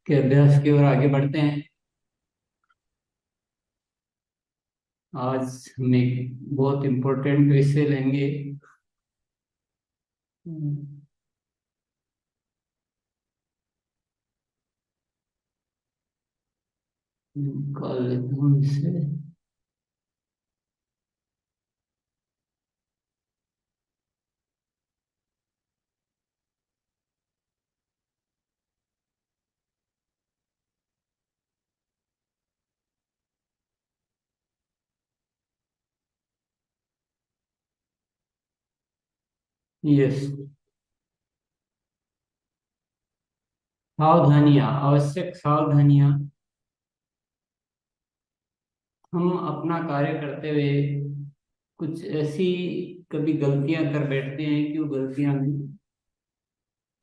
के अभ्यास की ओर आगे बढ़ते हैं। आज हम एक बहुत इम्पोर्टेंट विषय लेंगे। निकाल लेता हूँ इसे। यस। सावधानियां, आवश्यक सावधानियां। हम अपना कार्य करते हुए कुछ ऐसी कभी गलतियां कर बैठते हैं कि वो गलतियां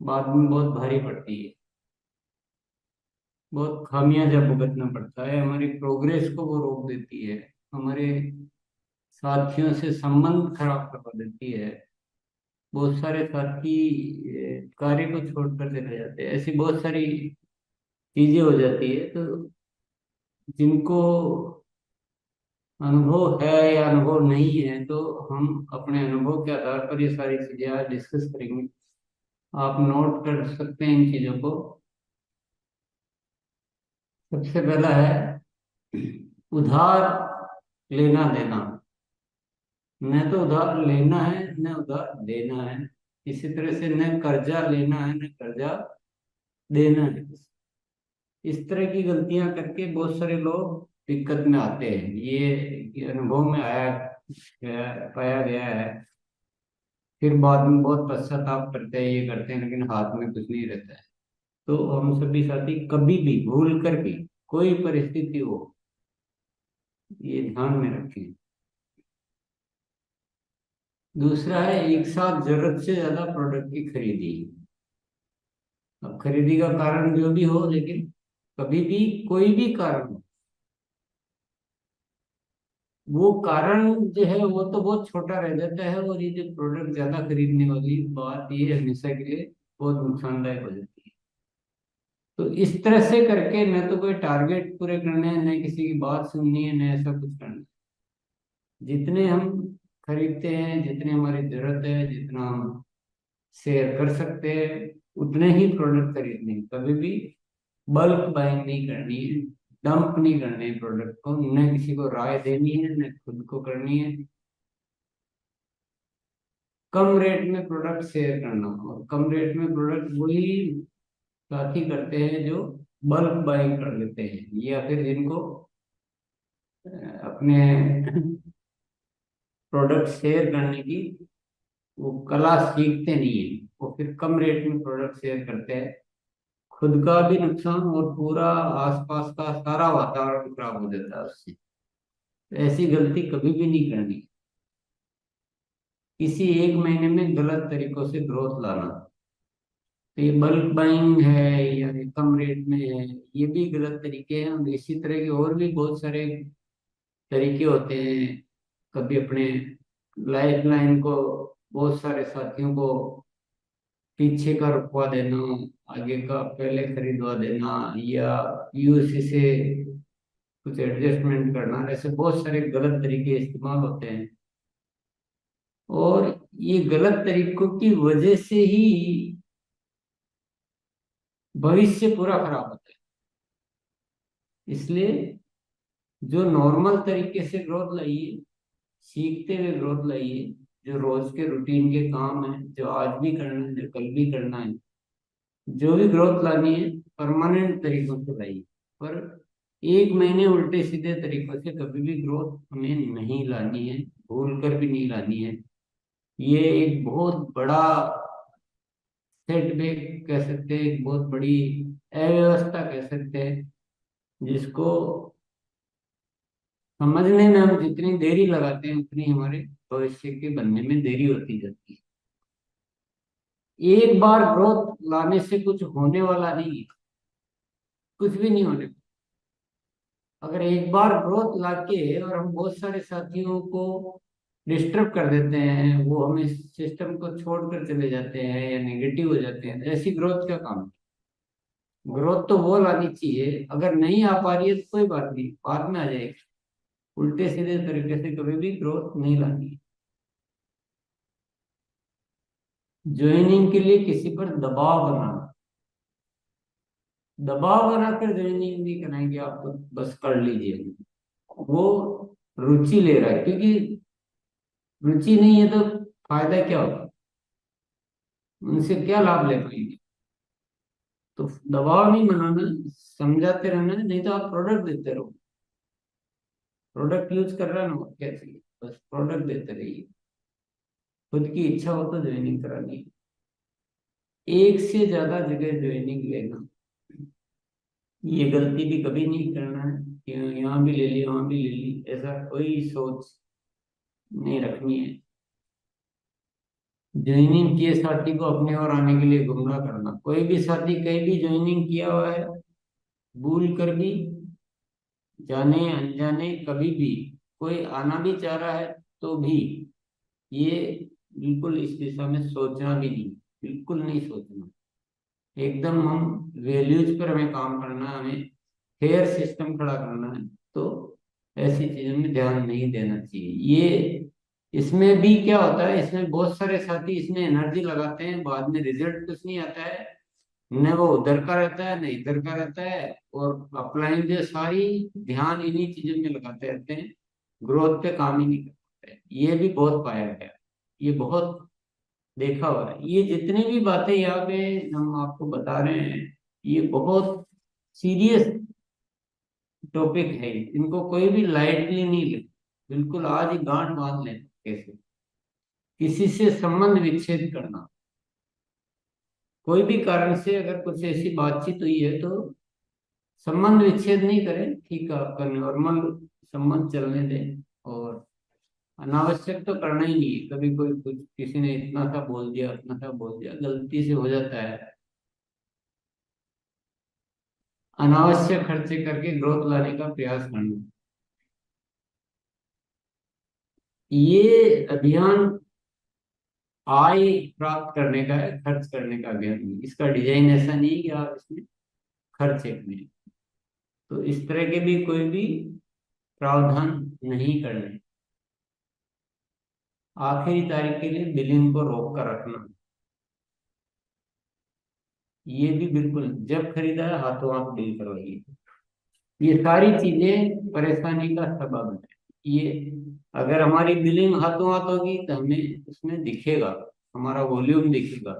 बाद में बहुत भारी पड़ती है। बहुत खामियाजा भुगतना पड़ता है, हमारी प्रोग्रेस को वो रोक देती है। हमारे साथियों से संबंध खराब करवा देती है। बहुत सारे साथी कार्य को छोड़कर चले जाते हैं। ऐसी बहुत सारी चीजें हो जाती है। तो जिनको अनुभव है या अनुभव नहीं है, तो हम अपने अनुभव के आधार पर ये सारी चीजें आज डिस्कस करेंगे। आप नोट कर सकते हैं इन चीजों को। सबसे पहला है उधार लेना देना। न तो उधार लेना है न उधार देना है। इसी तरह से न कर्जा लेना है न कर्जा देना है। इस तरह की गलतियां करके बहुत सारे लोग दिक्कत में आते हैं। ये अनुभव में पाया गया है। फिर बाद में बहुत पश्चाताप करते हैं, ये करते हैं, लेकिन हाथ में कुछ नहीं रहता है। तो हम सभी साथी कभी भी भूल कर भी, कोई परिस्थिति हो, ये ध्यान में रखें। दूसरा है एक साथ जरूरत से ज्यादा प्रोडक्ट की खरीदी। अब खरीदी का कारण जो भी हो, लेकिन कभी भी कोई भी कारण हो, वो कारण जो है वो तो बहुत छोटा रह जाता है, और ये जो प्रोडक्ट ज्यादा खरीदने वाली बात, ये हमेशा के लिए बहुत नुकसानदायक हो जाती है। तो इस तरह से करके न तो कोई टारगेट पूरे करने हैं, न किसी की बात सुननी है, न ऐसा कुछ करना है। जितने हम खरीदते हैं, जितने हमारी जरूरत है, जितना हम शेयर कर सकते हैं, उतने ही प्रोडक्ट खरीदने हैं। कभी भी बल्क बाइंग नहीं करनी है। डंप नहीं करने हैं प्रोडक्ट को। न किसी को राय देनी है, न खुद को करनी है। कम रेट में प्रोडक्ट शेयर करना, और कम रेट में प्रोडक्ट वही साथी करते हैं जो बल्क बाइंग कर लेते हैं, या फिर जिनको अपने प्रोडक्ट शेयर करने की वो कला सीखते नहीं है। वो फिर कम रेट में प्रोडक्ट शेयर करते हैं। खुद का भी नुकसान और पूरा आसपास का सारा वातावरण खराब हो जाता है उससे। तो ऐसी गलती कभी भी नहीं करनी। किसी एक महीने में गलत तरीकों से ग्रोथ लाना, तो ये बल्क बाइंग है या ये कम रेट में है, ये भी गलत तरीके हैं। और इसी तरह के और भी बहुत सारे तरीके होते हैं। कभी अपने लाइफ लाइन को, बहुत सारे साथियों को पीछे का रुकवा देना, आगे का पहले खरीदवा देना, या यूएससी से कुछ एडजस्टमेंट करना, ऐसे बहुत सारे गलत तरीके इस्तेमाल होते हैं। और ये गलत तरीकों की वजह से ही भविष्य पूरा खराब होता है। इसलिए जो नॉर्मल तरीके से ग्रोथ लाइए, सीखते हुए ग्रोथ लाइए। जो रोज के रूटीन के काम है, जो आज भी करना है, जो कल भी करना है, जो भी ग्रोथ लानी है, परमानेंट तरीकों से लाइए। पर एक महीने उल्टे सीधे तरीकों से कभी भी ग्रोथ हमें नहीं लानी है, भूल कर भी नहीं लानी है। ये एक बहुत बड़ा सेटबैक कह सकते हैं, एक बहुत बड़ी अव्यवस्था कह सकते हैं, जिसको समझने में हम जितनी देरी लगाते हैं, उतनी हमारे भविष्य के बनने में देरी होती जाती है। एक बार ग्रोथ लाने से कुछ होने वाला नहीं है। कुछ भी नहीं होने। अगर एक बार ग्रोथ लाके और हम बहुत सारे साथियों को डिस्टर्ब कर देते हैं, वो हमें सिस्टम को छोड़कर चले जाते हैं या नेगेटिव हो जाते हैं, तो ऐसी ग्रोथ का काम है। ग्रोथ तो वो लानी चाहिए, अगर नहीं आ पा रही है तो कोई बात नहीं, बाद में आ जाएगी। उल्टे सीधे तरीके से कभी भी ग्रोथ नहीं लानी है। ज्वाइनिंग के लिए किसी पर दबाव बनाना, दबाव बनाकर ज्वाइनिंग नहीं कराएंगे आपको, बस कर लीजिए। वो रुचि ले रहा है, क्योंकि रुचि नहीं है तो फायदा क्या होगा, उनसे क्या लाभ ले पाएंगे। तो दबाव नहीं बनाना, समझाते रहना है, नहीं तो आप प्रोडक्ट देते रहो। प्रोडक्ट यूज कर रहा है ना, और क्या चाहिए, बस प्रोडक्ट देते रहिए। खुद की इच्छा हो तो ज्वाइनिंग करानी है। एक से ज्यादा जगह ज्वाइनिंग लेना, ये गलती भी कभी नहीं करना है कि यहाँ भी ले ली वहां भी ले ली, ऐसा कोई सोच नहीं रखनी है। ज्वाइनिंग किए साथी को अपने और आने के लिए गुमराह करना, कोई भी साथी कहीं भी ज्वाइनिंग किया हुआ है, भूल कर भी, जाने अनजाने कभी भी कोई आना भी चाह रहा है तो भी, ये बिल्कुल इस दिशा में सोचना भी नहीं, बिल्कुल नहीं सोचना। एकदम हम वैल्यूज पर हमें काम करना है, हमें फेयर सिस्टम खड़ा करना है। तो ऐसी चीजों में ध्यान नहीं देना चाहिए। ये इसमें भी क्या होता है, इसमें बहुत सारे साथी इसमें एनर्जी लगाते हैं, बाद में रिजल्ट कुछ नहीं आता है। न वो उधर का रहता है न इधर का रहता है, और अपलाइन जो सारी ध्यान इन्हीं चीजों में लगाते रहते हैं, ग्रोथ पे काम ही नहीं करते। ये भी बहुत पाया गया, ये बहुत देखा हुआ है। ये जितनी भी बातें यहाँ पे हम आपको बता रहे हैं, ये बहुत सीरियस टॉपिक है, इनको कोई भी लाइटली नहीं ले, बिल्कुल आज ही गांठ बांध लें। कैसे किसी से संबंध विच्छेद करना, कोई भी कारण से अगर कुछ ऐसी बातचीत हुई है तो संबंध विच्छेद नहीं करें, ठीक है, आपका नॉर्मल संबंध चलने दें। और अनावश्यक तो करना ही नहीं है। कभी कोई कुछ किसी ने इतना सा बोल दिया उतना सा बोल दिया, गलती से हो जाता है। अनावश्यक खर्चे करके ग्रोथ लाने का प्रयास करना, ये अभियान आय प्राप्त करने का है, खर्च करने का अभियान नहीं। इसका डिजाइन ऐसा नहीं है कि आप इसमें खर्च करें। तो इस तरह के भी कोई भी प्रावधान नहीं करने। आखिरी तारीख के लिए बिलिंग को रोक कर रखना, ये भी बिल्कुल, जब खरीदा है हाथों हाथ बिल करवाइए। ये सारी चीजें परेशानी का सबब है। ये अगर हमारी बिलिंग हाथों हाथ होगी तो हमें उसमें दिखेगा, हमारा वॉल्यूम दिखेगा।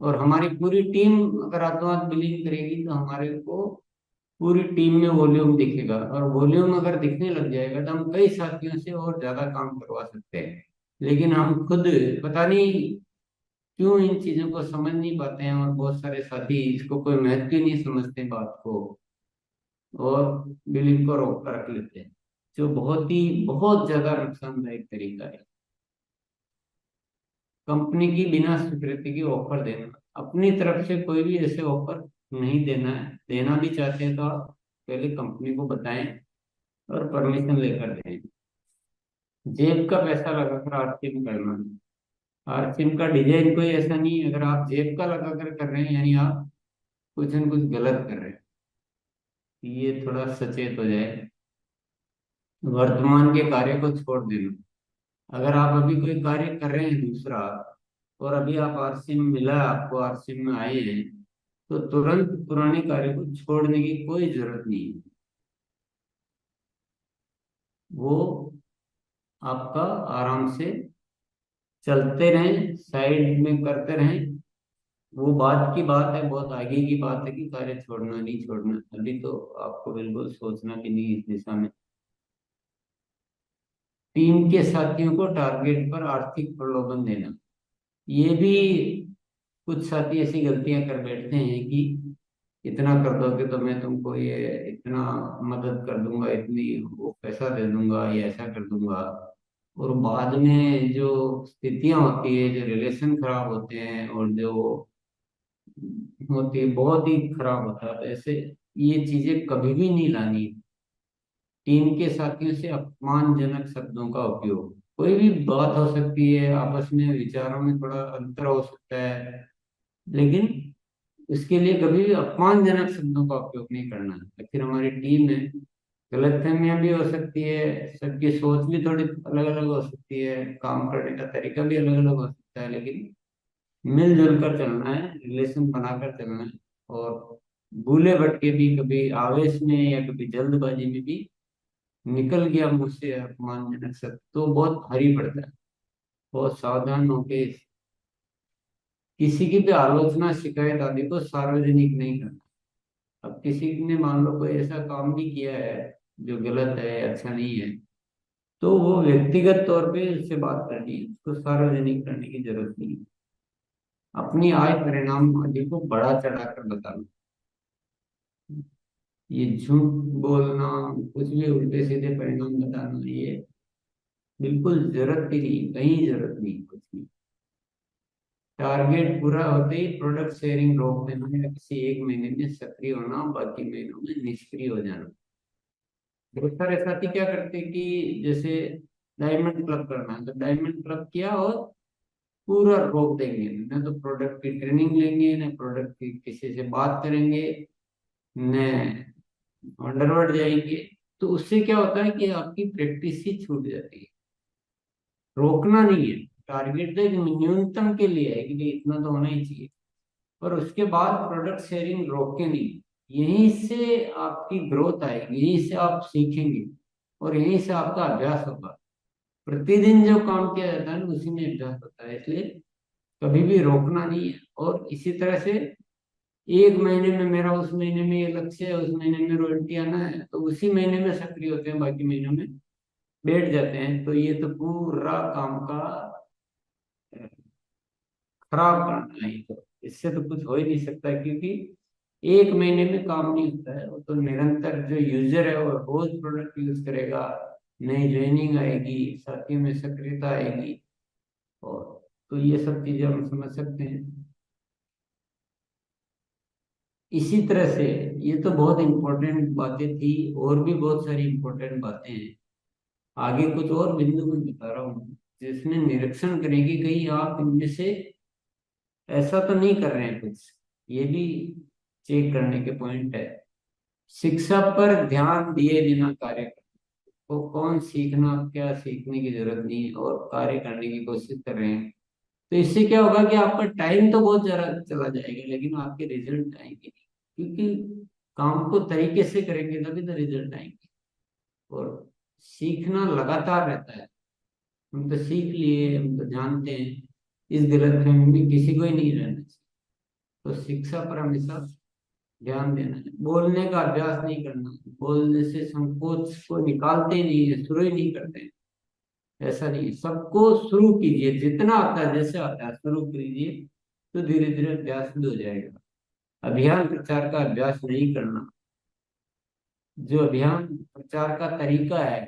और हमारी पूरी टीम अगर हाथों हाथ बिलिंग करेगी तो हमारे को पूरी टीम में वॉल्यूम दिखेगा, और वॉल्यूम अगर दिखने लग जाएगा तो हम कई साथियों से और ज्यादा काम करवा सकते हैं। लेकिन हम खुद पता नहीं क्यों इन चीजों को समझ नहीं पाते हैं, और बहुत सारे साथी इसको कोई महत्व ही नहीं समझते बात को, और बिलिंग को रोक कर रख लेते हैं, जो बहुत ज्यादा नुकसानदायक तरीका है। कंपनी की बिना स्वीकृति की ऑफर देना, अपनी तरफ से कोई भी ऐसे ऑफर नहीं देना है। देना भी चाहते हैं तो आप पहले कंपनी को बताएं और परमिशन लेकर दें। जेब का पैसा लगाकर आरसीएम करना, आरसीएम का डिजाइन कोई ऐसा नहीं है, अगर आप जेब का लगाकर कर रहे हैं यानी आप कुछ न कुछ गलत कर रहे हैं। ये थोड़ा सचेत हो जाए। वर्तमान के कार्य को छोड़ देना, अगर आप अभी कोई कार्य कर रहे हैं दूसरा, और अभी आप आरसीएम मिला है आपको, आरसीएम में आए हैं, तो तुरंत पुराने कार्य को छोड़ने की कोई जरूरत नहीं है। वो आपका आराम से चलते रहें, साइड में करते रहें। वो बात की बात है, बहुत आगे की बात है कि कार्य छोड़ना नहीं छोड़ना, अभी तो आपको बिल्कुल सोचना भी नहीं इस दिशा में। टीम के साथियों को टारगेट पर आर्थिक प्रलोभन देना, ये भी कुछ साथी ऐसी गलतियां कर बैठते हैं कि इतना कर दोगे तो मैं तुमको ये इतना मदद कर दूंगा, इतनी वो पैसा दे दूंगा, या ऐसा कर दूंगा। और बाद में जो स्थितियां होती है, जो रिलेशन खराब होते हैं और जो होती है, बहुत ही खराब होता है। तो ऐसे ये चीजें कभी भी नहीं लानी। टीम के साथियों से अपमानजनक शब्दों का उपयोग, कोई भी बात हो सकती है, आपस में विचारों में थोड़ा अंतर हो सकता है, लेकिन उसके लिए कभी भी अपमानजनक शब्दों का उपयोग नहीं करना है। आखिर हमारी टीम है, गलतफहमियां भी हो सकती है, सबकी सोच भी थोड़ी अलग अलग हो सकती है, काम करने का तरीका भी अलग अलग हो सकता है, लेकिन मिलजुल कर चलना है, रिलेशन बनाकर चलना है। और भूले भटके भी कभी आवेश में या कभी जल्दबाजी में भी निकल गया मुझसे अपमानजनक शब्द तो बहुत भारी पड़ता है। बहुत सावधान होके किसी की भी आलोचना शिकायत आदि को सार्वजनिक नहीं करना। अब किसी ने मान लो कोई ऐसा काम भी किया है जो गलत है, अच्छा नहीं है, तो वो व्यक्तिगत तौर पे उससे बात करनी है, उसको सार्वजनिक करने की जरूरत नहीं है। अपनी आय परिणाम आदि को बढ़ा चढ़ा कर बताना। ये झूठ बोलना, कुछ भी उल्टे सीधे परिणाम बताना, ये बिल्कुल जरूरत ही नहीं, कहीं जरूरत नहीं कुछ भी। टारगेट पूरा होते ही प्रोडक्ट शेयरिंग रोक देना या किसी एक महीने में सक्रिय होना, बाकी महीनों में निष्क्रिय हो जाना। बहुत सारे साथी क्या करते हैं कि जैसे डायमंड क्लब करना है तो डायमंड क्लब किया और पूरा रोक देंगे, न तो प्रोडक्ट की ट्रेनिंग लेंगे, न प्रोडक्ट की किसी से बात करेंगे, न अंडरवर्ल्ड जाएंगे। तो उससे क्या होता है कि आपकी प्रैक्टिस ही छूट जाती है। रोकना नहीं है, टारगेट तो एक न्यूनतम के लिए है कि भाई इतना तो होना ही चाहिए, पर उसके बाद प्रोडक्ट शेयरिंग रोके नहीं। यहीं से आपकी ग्रोथ आएगी, यहीं से आप सीखेंगे और यहीं से आपका अभ्यास होगा। प्रतिदिन जो काम किया जाता है ना उसी में अभ्यास होता है, इसलिए कभी भी रोकना नहीं है। और इसी तरह से एक महीने में मेरा उस महीने में ये लक्ष्य है, उस महीने में रॉयल्टी आना है, तो उसी महीने में सक्रिय होते हैं, बाकी महीनों में बैठ जाते हैं। तो ये तो पूरा काम का खराब करना है। ये तो इससे तो कुछ हो ही नहीं सकता, क्योंकि एक महीने में काम नहीं होता है। वो तो निरंतर जो यूजर है वो रोज प्रोडक्ट यूज करेगा, नई ज्वाइनिंग आएगी, साथियों में सक्रियता आएगी, और तो ये सब चीजें हम समझ सकते हैं। इसी तरह से ये तो बहुत इंपॉर्टेंट बातें थी, और भी बहुत सारी इंपॉर्टेंट बातें हैं। आगे कुछ और बिंदु मैं बता रहा हूँ जिसमें निरीक्षण करेंगे कहीं आप इनमें से ऐसा तो नहीं कर रहे हैं कुछ। ये भी चेक करने के पॉइंट है। शिक्षा पर ध्यान दिए बिना कार्य करना, तो कौन सीखना, क्या सीखने की जरूरत नहीं है और कार्य करने की कोशिश कर रहे हैं, तो इससे क्या होगा कि आपका टाइम तो बहुत ज्यादा चला जाएगा, लेकिन आपके रिजल्ट आएंगे नहीं, क्योंकि काम को तरीके से करेंगे तभी तो रिजल्ट आएंगे। और सीखना लगातार रहता है। हम तो सीख लिए, हम तो जानते हैं, इस गलतफहमी में किसी को ही नहीं रहना चाहिए। तो शिक्षा पर हमेशा ध्यान देना है। बोलने का अभ्यास नहीं करना, बोलने से संकोच को निकालते ही नहीं है, शुरू ही नहीं करते हैं। ऐसा नहीं है, सबको शुरू कीजिए, जितना आता है जैसे आता है शुरू कीजिए, तो धीरे धीरे अभ्यास भी हो जाएगा। अभियान प्रचार का अभ्यास नहीं करना। जो अभियान प्रचार का तरीका है,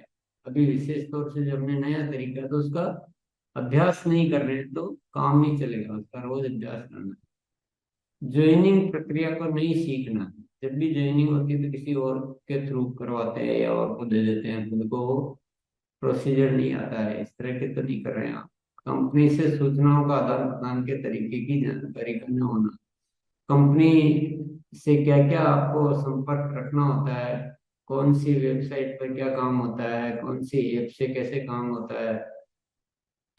अभी विशेष तौर से जो हमने नया तरीका है, तो उसका अभ्यास नहीं कर रहे हैं तो काम नहीं चलेगा, उसका रोज अभ्यास करना। ज्वाइनिंग प्रक्रिया को नहीं सीखना। जब भी ज्वाइनिंग होती है तो किसी और के थ्रू करवाते हैं या और को दे देते हैं, खुद को प्रोसीजर नहीं आता है, इस तरह के तो नहीं कर रहे हैं आप। कंपनी से सूचनाओं का आदान प्रदान के तरीके की जानकारी का न होना। कंपनी से क्या क्या आपको संपर्क रखना होता है, कौन सी वेबसाइट पर क्या काम होता है, कौन सी ऐप से कैसे काम होता है,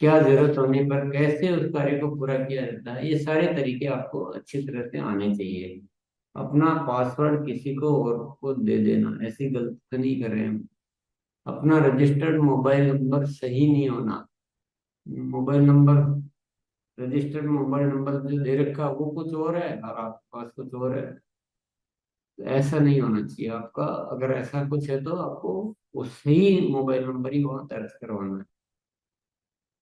क्या जरूरत होने पर कैसे उस कार्य को पूरा किया जाता है, ये सारे तरीके आपको अच्छी तरह से आने चाहिए। अपना पासवर्ड किसी को और को दे देना, ऐसी गलती तो नहीं कर रहे हैं हम। अपना रजिस्टर्ड मोबाइल नंबर सही नहीं होना। Mobile number, registered mobile number जो दे रखा है वो कुछ और है और आपके पास कुछ और है। तो ऐसा नहीं होना चाहिए आपका। अगर ऐसा कुछ है तो आपको वो सही मोबाइल नंबर ही वहाँ दर्ज करवाना है।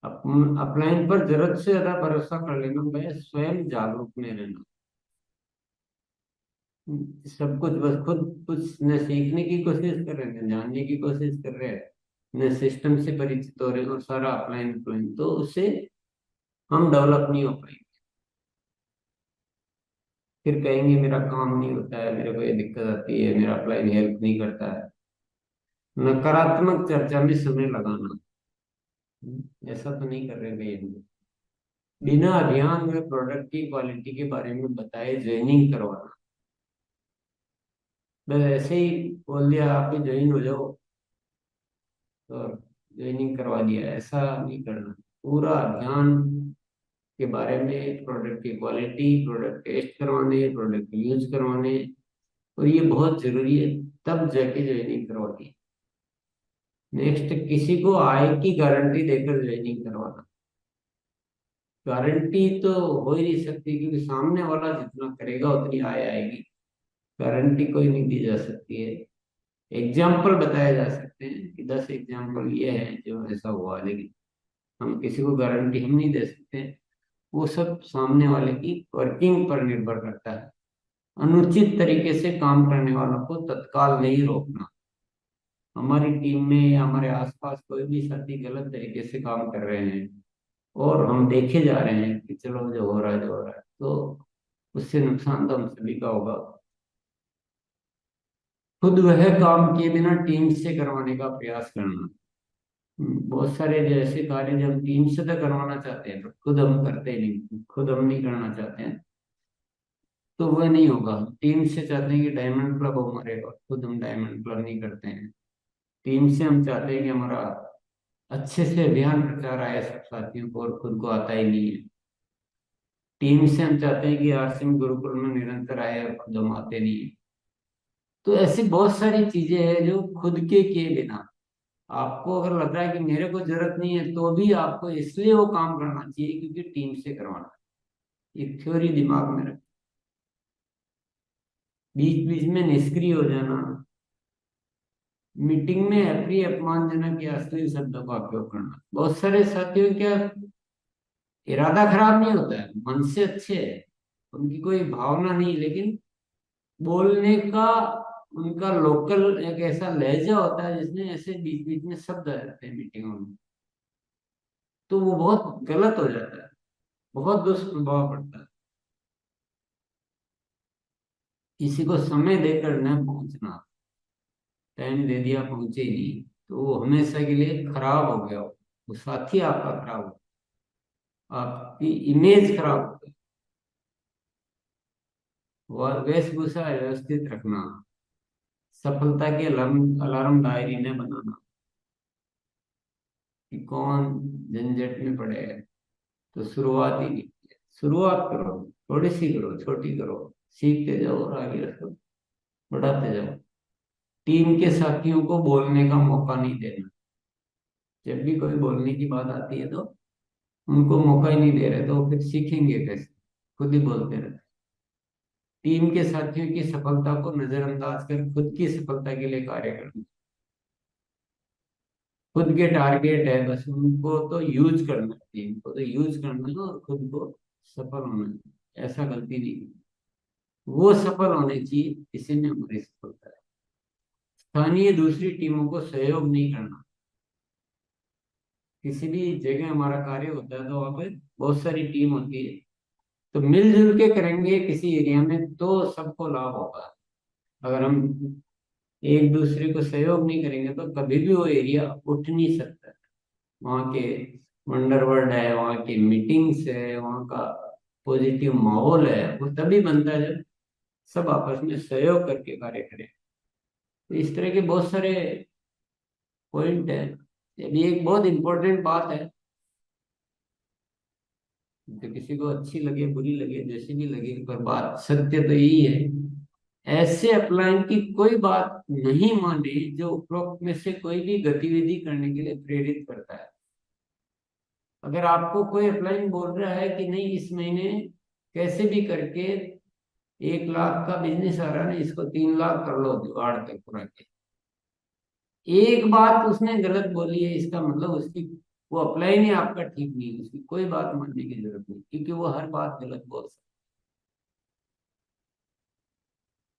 अपलाइन पर जरूरत से ज्यादा भरोसा कर लेना, मैं स्वयं जागरूक में रहना। सब कुछ बस खुद कुछ न सीखने की कोशिश कर रहे हैं, न जानने की कोशिश कर रहे हैं, न सिस्टम से परिचित हो रहे हैं, और सारा अपलाइन अपलाइन, तो उससे हम डेवलप नहीं हो पाएंगे। फिर कहेंगे मेरा काम नहीं होता है, मेरे को ये दिक्कत आती है, मेरा अपलाइन हेल्प नहीं करता है। नकारात्मक चर्चा में समय लगाना, ऐसा तो नहीं कर रहे भाई हम। बिना अध्ययन में प्रोडक्ट की क्वालिटी के बारे में बताए ज्वाइनिंग करवाना। बस ऐसे ही बोल दिया आप भी ज्वाइन हो जाओ तो ज्वाइनिंग करवा दिया, ऐसा नहीं करना। पूरा अध्ययन के बारे में, प्रोडक्ट की क्वालिटी, प्रोडक्ट टेस्ट करवाने, प्रोडक्ट यूज करवाने, और ये बहुत जरूरी है, तब जाके ज्वाइनिंग करवानी। नेक्स्ट, किसी को आय की गारंटी देकर ज्वाइनिंग करवाना। गारंटी तो हो ही नहीं सकती, क्योंकि सामने वाला जितना करेगा उतनी आय आएगी। गारंटी कोई नहीं दी जा सकती है। एग्जाम्पल बताए जा सकते हैं कि 10 एग्जाम्पल ये है जो ऐसा हुआ, लेकिन हम किसी को गारंटी हम नहीं दे सकते। वो सब सामने वाले की वर्किंग पर निर्भर करता है। अनुचित तरीके से काम करने वालों को तत्काल नहीं रोकना। हमारी टीम में या हमारे आसपास कोई भी साथी गलत तरीके से काम कर रहे हैं और हम देखे जा रहे हैं कि चलो जो हो रहा है जो हो रहा है, तो उससे नुकसान तो हम सभी का होगा। खुद वह काम किए बिना टीम से करवाने का प्रयास करना। बहुत सारे जो ऐसे कार्य जो हम टीम से तो करवाना चाहते हैं, पर खुद हम करते नहीं, खुद हम नहीं करना चाहते हैं, तो वह नहीं होगा। टीम से चाहते हैं कि डायमंड क्लब हो हमारे, और खुद हम डायमंड क्लब नहीं करते हैं। टीम से हम चाहते हैं कि हमारा अच्छे से अभियान प्रचार आए सब साथियों को, और खुद को आता ही नहीं है। टीम से हम चाहते हैं कि आरसिंह गुरुकुल में निरंतर आए, और खुद हम आते नहीं है। तो ऐसी बहुत सारी चीजें हैं जो खुद के किए बिना, आपको अगर लग रहा है कि मेरे को जरूरत नहीं है, तो भी आपको इसलिए वो काम करना चाहिए क्योंकि टीम से करवाना है। एक थ्योरी दिमाग में रख। बीच बीच में निष्क्रिय हो जाना, मीटिंग में अप्रिय, अपमानजनक या अश्लील शब्दों का उपयोग करना। बहुत सारे साथियों क्या, इरादा खराब नहीं होता है, मन से अच्छे है, उनकी कोई भावना नहीं, लेकिन बोलने का उनका लोकल एक ऐसा लहजा होता है जिसमें ऐसे बीच बीच में शब्द आ जाते हैं मीटिंगों में, तो वो बहुत गलत हो जाता है, बहुत दुष्प्रभाव पड़ता है। किसी को समय देकर न पहुंचना, टाइम दे दिया पहुंचे ही नहीं, तो वो हमेशा के लिए खराब हो गया, वो साथी आपका खराब हो, आपकी इमेज खराब हो गई। वेशभूषा व्यवस्थित रखना, सफलता के अलार्म अलार्म डायरी ने बनाना, कि कौन झंझट में पड़े है, तो शुरुआत ही नहीं की है। शुरुआत करो, थोड़ी सी करो, छोटी करो, सीखते जाओ और आगे रखो, बढ़ाते जाओ। टीम के साथियों को बोलने का मौका नहीं देना। जब भी कोई बोलने की बात आती है तो उनको मौका ही नहीं दे रहे, तो वो फिर सीखेंगे कैसे, खुद ही बोलते रहते। टीम के साथियों की सफलता को नजरअंदाज कर खुद की सफलता के लिए कार्य करना। खुद के टारगेट है, बस उनको तो यूज करना है, टीम को तो यूज करना है और खुद को सफल होना है, ऐसा गलती नहीं है। वो सफल होने चाहिए, इसी में हमारी सफलता है। स्थानीय दूसरी टीमों को सहयोग नहीं करना। किसी भी जगह हमारा कार्य होता है तो वहाँ पे बहुत सारी टीम होती है, तो मिलजुल के करेंगे किसी एरिया में तो सबको लाभ होगा। अगर हम एक दूसरे को सहयोग नहीं करेंगे तो कभी भी वो एरिया उठ नहीं सकता। वहाँ के वंडरवर्ल्ड है, वहाँ की मीटिंग्स है, वहाँ का पॉजिटिव माहौल है, वो तभी बनता है जब सब आपस में सहयोग करके कार्य करें। तो इस तरह के बहुत सारे पॉइंट है। ये भी एक बहुत इंपॉर्टेंट बात है, तो किसी को अच्छी लगे बुरी लगे जैसी भी लगे, पर बात सत्य तो यही है। ऐसे अपलाइन की कोई बात नहीं माने जो उपरोक्त में से कोई भी गतिविधि करने के लिए प्रेरित करता है। अगर आपको कोई अपलाइन बोल रहा है कि नहीं इस महीने कैसे भी करके 1 लाख का बिजनेस आ रहा है, इसको 3 लाख कर लो जुगाड़ के पूरा के, एक बात उसने गलत बोली है, इसका मतलब उसकी वो अप्लाई नहीं आपका ठीक नहीं है, उसकी कोई बात मानने की जरूरत नहीं, क्योंकि वो हर बात गलत बोल सकता है।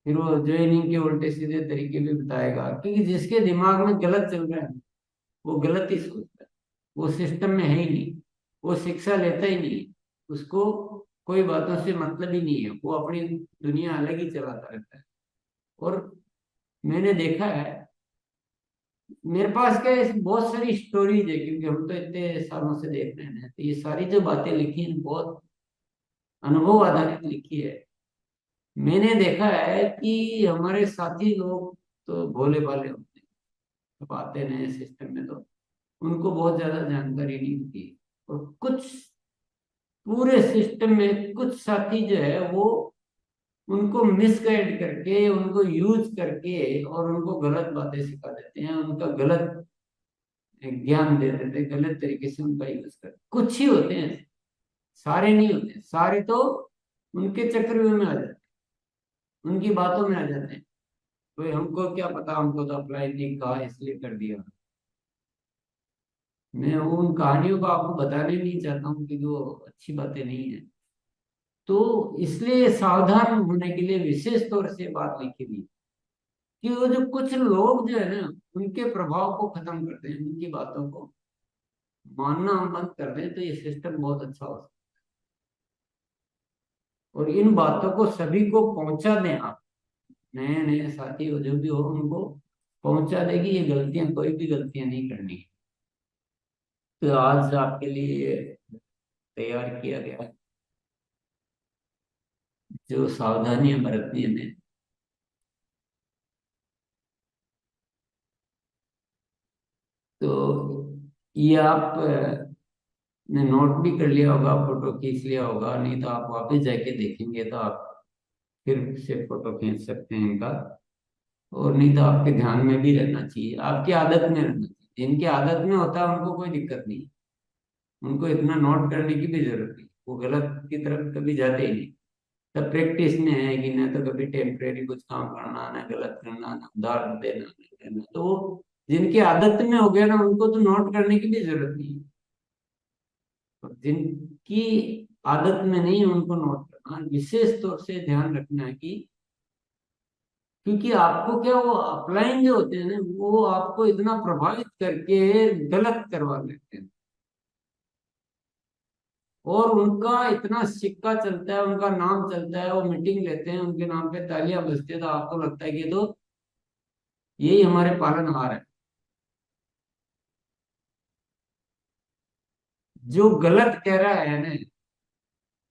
फिर वो ज्वाइनिंग के उल्टे सीधे तरीके भी बताएगा, क्योंकि जिसके दिमाग में गलत चल रहा है वो गलत ही सोचता है, वो सिस्टम में है ही नहीं, वो शिक्षा लेता ही नहीं, उसको कोई बातों से मतलब ही नहीं है, वो अपनी दुनिया अलग ही चलाता रहता है। और मैंने देखा है, मेरे पास क्या है, बहुत सारी स्टोरीज है, क्योंकि हम तो इतने सालों से देख रहे हैं, तो ये सारी जो बातें लिखी हैं बहुत अनुभव आधारित लिखी है। मैंने देखा है कि हमारे साथी लोग तो भोले भाले होते हैं, तो आते नए सिस्टम में, तो उनको बहुत ज्यादा जानकारी नहीं होती। और कुछ पूरे सिस्टम में कुछ साथी जो है वो उनको मिसगाइड करके, उनको यूज करके और उनको गलत बातें सिखा देते हैं, उनका गलत ज्ञान दे देते हैं, गलत तरीके से उनका यूज करते हैं। कुछ ही होते हैं, सारे नहीं होते। सारे तो उनके चक्रव्यूह में आ जाते हैं, उनकी बातों में आ जाते हैं। तो हमको क्या पता, हमको तो अप्लाई नहीं कहा इसलिए कर दिया। मैं उन कहानियों को आपको बताने नहीं चाहता हूँ क्योंकि वो अच्छी बातें नहीं है। तो इसलिए सावधान होने के लिए विशेष तौर से बात लिखी थी कि वो जो कुछ लोग जो है ना, उनके प्रभाव को खत्म कर दें, उनकी बातों को मानना हम बंद कर दें, तो ये सिस्टम बहुत अच्छा हो सकता है। और इन बातों को सभी को पहुंचा दें आप, नए नए साथी हो जो भी हो, उनको पहुंचा देगी ये गलतियां, कोई भी गलतियां नहीं करनी। तो आज आपके लिए तैयार किया गया है जो सावधानियां बरतनी है हमें। तो ये आप ने नोट भी कर लिया होगा, फोटो खींच लिया होगा, नहीं तो आप वापस जाके देखेंगे तो आप फिर से फोटो खींच सकते हैं इनका। और नहीं तो आपके ध्यान में भी रहना चाहिए, आपकी आदत में रहना चाहिए। जिनकी आदत में होता है उनको कोई दिक्कत नहीं, उनको इतना नोट करने की भी जरूरत नहीं, वो गलत की तरफ कभी जाते ही नहीं। तब प्रैक्टिस में है कि ना, तो कभी टेम्परेरी कुछ काम करना, ना गलत करना, ना उधार देना, ना करना, तो वो जिनकी आदत में हो गया ना, उनको तो नोट करने की भी जरूरत नहीं है। और जिनकी आदत में नहीं है उनको नोट करना, विशेष तौर से ध्यान रखना है कि, क्योंकि आपको क्या, वो अपलाइन जो होते हैं ना, वो आपको इतना प्रभावित करके गलत करवा लेते हैं। और उनका इतना सिक्का चलता है, उनका नाम चलता है, वो मीटिंग लेते हैं, उनके नाम पे तालियां बजती है, तो आपको लगता है कि ये तो यही हमारे पालनहार है। जो गलत कह रहा है ना,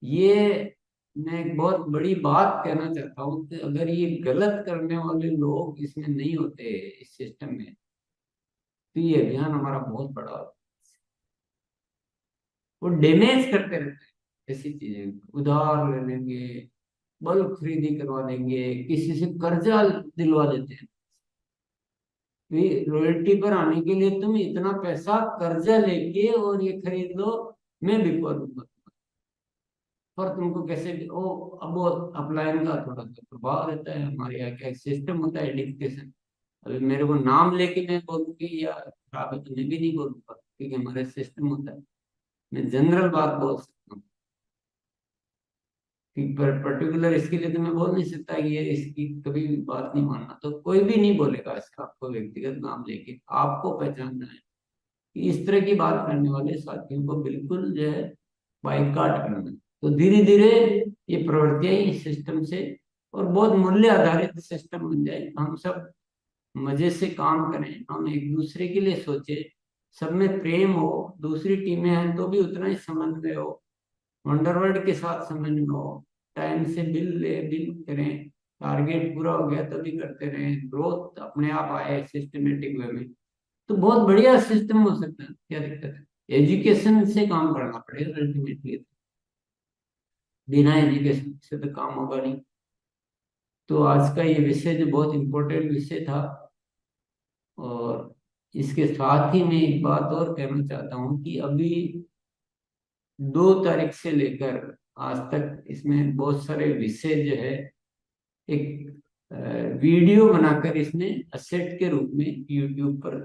ये मैं एक बहुत बड़ी बात कहना चाहता हूँ कि अगर ये गलत करने वाले लोग इसमें नहीं होते, इस सिस्टम में, तो ये अभियान हमारा बहुत बड़ा होता। वो डैमेज करते रहते हैं ऐसी चीजें, उधार ले लेंगे, बल्क खरीदी करवा देंगे, किसी से कर्जा दिलवा देते हैं। रॉयल्टी पर आने के लिए तुम इतना पैसा कर्जा लेके और ये खरीद लो, मैं बिकवा दूंगा। पर तुमको कैसे भी ओ, अब वो अपलायन का थोड़ा सा प्रभाव रहता है। हमारे यहाँ का एक सिस्टम होता है एडिक्टेशन। अभी मेरे को नाम लेके मैं बोलूंगी या खराब है तो मैं भी नहीं बोलूंगा, क्योंकि हमारे सिस्टम होता है। मैं जनरल बात बोल सकता हूँ कि पर्टिकुलर इसके लिए तो मैं बोल नहीं सकता कि ये इसकी कभी भी बात नहीं मानना, तो कोई भी नहीं बोलेगा इसका। आपको व्यक्तिगत नाम लेके आपको पहचानना है कि इस तरह की बात करने वाले साथियों को बिल्कुल जो है बाइकाट करना है। तो धीरे धीरे ये प्रवृत्तियां ही सिस्टम से, और बहुत मूल्य आधारित सिस्टम बन जाए, हम सब मजे से काम करें, हम एक दूसरे के लिए सोचे, सब में प्रेम हो, दूसरी टीमें हैं तो भी उतना ही समन्वय हो, वंडरवर्ल्ड के साथ समन्वय हो, टाइम से बिल करें, टारगेट पूरा हो गया तो भी करते रहें, ग्रोथ अपने आप आए सिस्टमेटिक वे में, तो बहुत बढ़िया सिस्टम हो सकता है। क्या दिक्कत है, एजुकेशन से काम करना पड़ेगा अल्टीमेटली, बिना एजुकेशन से तो काम होगा नहीं। तो आज का ये विषय जो बहुत इम्पोर्टेंट विषय था, और इसके साथ ही मैं एक बात और कहना चाहता हूँ कि अभी 2 तारीख से लेकर आज तक इसमें बहुत सारे विषय जो है एक वीडियो बनाकर इसमें असेट के रूप में यूट्यूब पर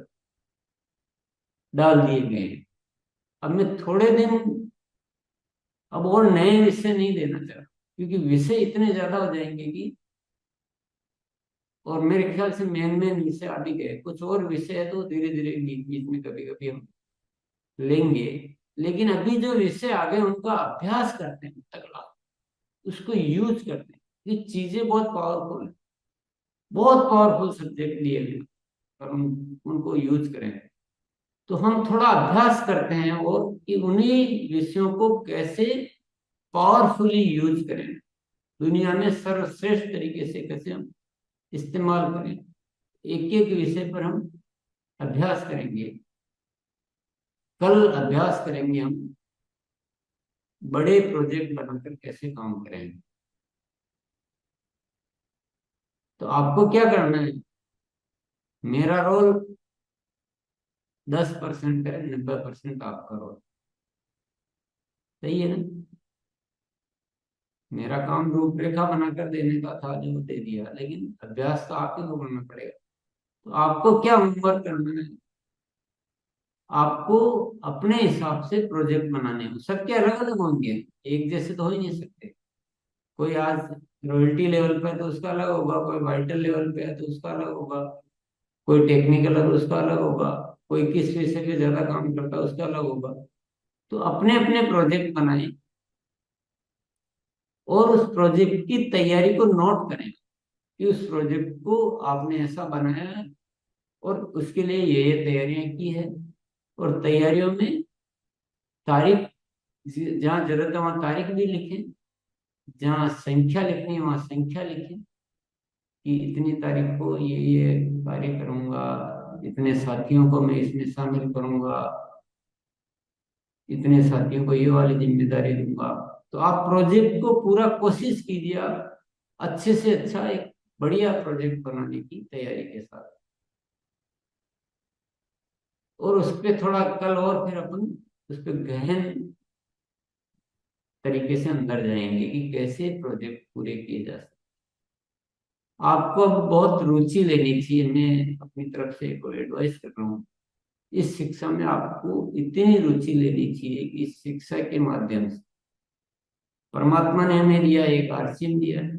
डाल दिए गए हैं। अब मैं थोड़े दिन अब और नए विषय नहीं देना चाह रहा, क्योंकि विषय इतने ज्यादा हो जाएंगे कि, और मेरे ख्याल से मेन मेन विषय आ भी गए, कुछ और विषय है तो धीरे धीरे बीच बीच में कभी कभी हम लेंगे। लेकिन अभी जो विषय आ गए उनका अभ्यास करते हैं तगड़ा, उसको यूज करते हैं। ये चीजें बहुत पावरफुल है, बहुत पावरफुल सब्जेक्ट लिए हुए हैं। और उनको यूज करें। तो हम थोड़ा अभ्यास करते हैं और कि उन्हीं विषयों को कैसे पावरफुली यूज करें, दुनिया में सर्वश्रेष्ठ तरीके से कैसे हम इस्तेमाल करें। एक एक विषय पर हम अभ्यास करेंगे। कल अभ्यास करेंगे हम बड़े प्रोजेक्ट बनाकर कैसे काम करेंगे। तो आपको क्या करना है, मेरा रोल 10% है, 90% आपका रोल। सही है ना? मेरा काम रूपरेखा बनाकर देने का था, जो दे दिया, लेकिन अभ्यास तो आप ही को करना पड़ेगा। तो आपको क्या होमवर्क करना है, आपको अपने हिसाब से प्रोजेक्ट बनाने हैं। सबके अलग अलग होंगे, एक जैसे तो हो ही नहीं सकते। कोई आज रॉयल्टी लेवल पे है तो उसका अलग होगा, कोई वाइटल लेवल पे है तो उसका अलग होगा, कोई टेक्निकल है तो उसका अलग होगा, कोई किस विषय पे ज्यादा काम करता है उसका अलग होगा। तो अपने अपने प्रोजेक्ट बनाएं और उस प्रोजेक्ट की तैयारी को नोट करें कि उस प्रोजेक्ट को आपने ऐसा बनाया है और उसके लिए ये तैयारियां की है। और तैयारियों में तारीख, जहाँ जरूरत है वहां तारीख भी लिखें, जहाँ संख्या लिखनी है वहां संख्या लिखें कि इतनी तारीख को ये कार्य करूंगा, इतने साथियों को मैं इसमें शामिल करूंगा, इतने साथियों को ये वाली जिम्मेदारी दूंगा। तो आप प्रोजेक्ट को पूरा कोशिश कीजिए, आप अच्छे से अच्छा एक बढ़िया प्रोजेक्ट बनाने की तैयारी के साथ। और उस पर थोड़ा कल और फिर अपन उस पर गहन तरीके से अंदर जाएंगे कि कैसे प्रोजेक्ट पूरे किए जा सकते। आपको अब बहुत रुचि लेनी चाहिए, मैं अपनी तरफ से एक एडवाइस कर रहा हूँ। इस शिक्षा में आपको इतनी रुचि लेनी चाहिए कि इस शिक्षा के माध्यम से परमात्मा ने हमें दिया, एक आरसीएम दिया है,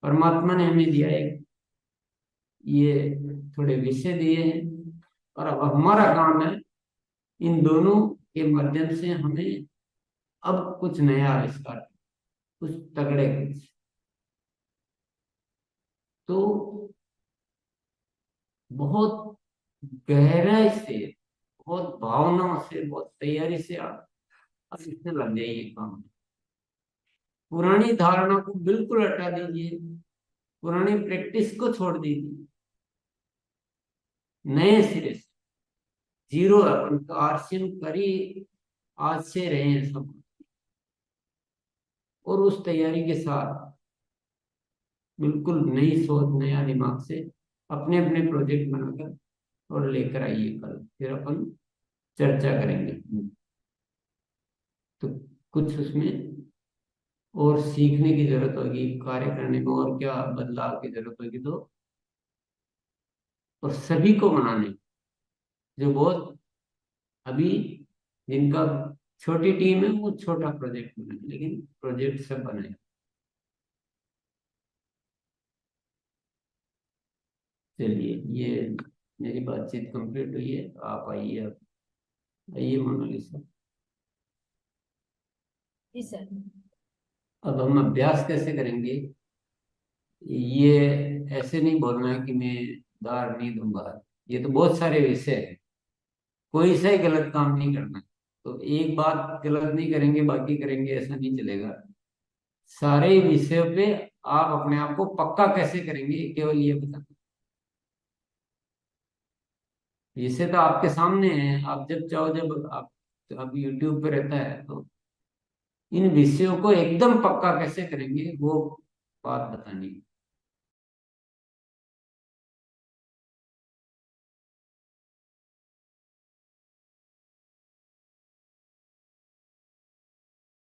परमात्मा ने हमें दिया एक ये थोड़े विषय दिए हैं, और अब हमारा काम है इन दोनों के माध्यम से हमें अब कुछ नया आविष्कार, कुछ तगड़े कुछ। तो बहुत गहराई से, बहुत भावनाओं से, बहुत तैयारी से आप अब इसमें लग जाइए काम। पुरानी धारणा को बिल्कुल हटा दीजिए, पुरानी प्रैक्टिस को छोड़ दीजिए, नए सिरे से जीरो अपन का आरसीएम करी, आज से रहे हैं सब। और उस तैयारी के साथ बिल्कुल नई सोच, नया दिमाग से अपने अपने प्रोजेक्ट बनाकर और लेकर आइए। कल फिर अपन चर्चा करेंगे। तो कुछ उसमें और सीखने की जरूरत होगी, कार्य करने में और क्या बदलाव की जरूरत होगी, तो और सभी को मनाने, जो बहुत अभी जिनका छोटी टीम है वो छोटा प्रोजेक्ट बनाए, लेकिन प्रोजेक्ट सब बनाए। चलिए, ये मेरी बातचीत कंप्लीट हुई है, आप आइए, अब आइए मोनालिसा। जी सर। अब हम अभ्यास कैसे करेंगे, ये ऐसे नहीं बोलना है कि मैं दार नहीं दूंगा। ये तो बहुत सारे विषय है, कोई सा ही गलत काम नहीं करना है। तो एक बात गलत नहीं करेंगे बाकी करेंगे, ऐसा नहीं चलेगा। सारे विषयों पे आप अपने आप को पक्का कैसे करेंगे, केवल ये बताना। विषय तो आपके सामने है, आप जब चाहो, जब आप, तो अब यूट्यूब पे रहता है, तो इन विषयों को एकदम पक्का कैसे करेंगे वो बात बतानी है।